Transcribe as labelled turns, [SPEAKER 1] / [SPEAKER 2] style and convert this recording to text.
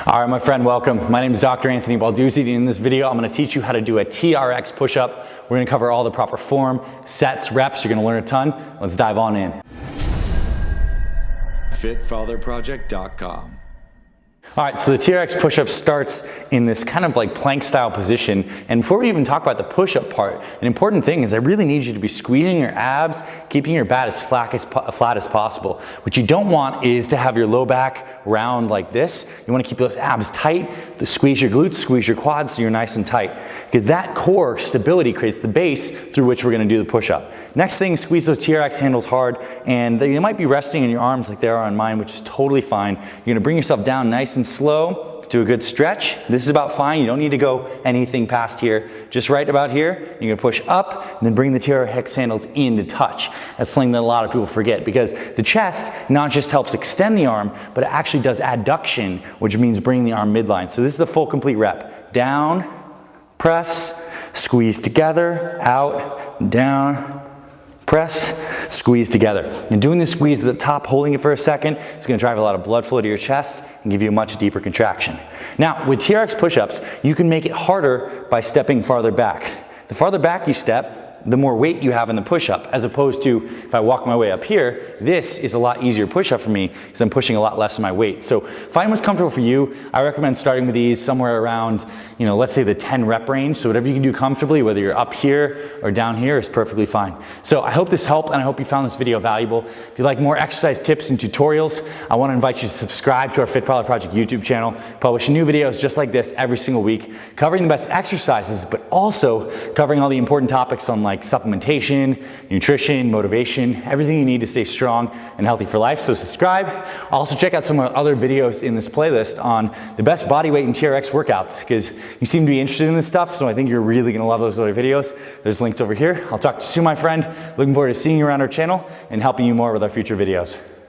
[SPEAKER 1] All right, my friend, welcome. My name is Dr. Anthony Balduzzi, and in this video, I'm gonna teach you how to do a TRX push-up. We're gonna cover all the proper form, sets, reps. You're gonna learn a ton. Let's dive on in. FitFatherProject.com. All right, so the TRX push-up starts in this kind of like plank style position. And before we even talk about the push-up part, an important thing is I really need you to be squeezing your abs, keeping your back as flat as possible. What you don't want is to have your low back round like this. You wanna keep those abs tight, squeeze your glutes, squeeze your quads so you're nice and tight. Because that core stability creates the base through which we're gonna do the push-up. Next thing, squeeze those TRX handles hard, and they might be resting in your arms like they are on mine, which is totally fine. You're gonna bring yourself down nice and slow, do a good stretch. This is about fine. You don't need to go anything past here. Just right about here, you're gonna push up, and then bring the TRX handles in to touch. That's something that a lot of people forget, because the chest not just helps extend the arm, but it actually does adduction, which means bringing the arm midline. So this is a full complete rep. Down, press, squeeze together, out, down, press, squeeze together. And doing this squeeze at the top, holding it for a second, it's gonna drive a lot of blood flow to your chest and give you a much deeper contraction. Now, with TRX push-ups, you can make it harder by stepping farther back. The farther back you step, the more weight you have in the push-up, as opposed to if I walk my way up here, this is a lot easier push-up for me because I'm pushing a lot less of my weight. So find what's comfortable for you. I recommend starting with these somewhere around, let's say the 10 rep range. So whatever you can do comfortably, whether you're up here or down here, is perfectly fine. So I hope this helped, and I hope you found this video valuable. If you'd like more exercise tips and tutorials, I want to invite you to subscribe to our Fit Father Project YouTube channel. Publish new videos just like this every single week, covering the best exercises, but also covering all the important topics on like supplementation, nutrition, motivation, everything you need to stay strong and healthy for life. So subscribe. Also check out some of our other videos in this playlist on the best body weight and TRX workouts, because you seem to be interested in this stuff, so I think you're really gonna love those other videos. There's links over here. I'll talk to you soon, my friend. Looking forward to seeing you around our channel and helping you more with our future videos.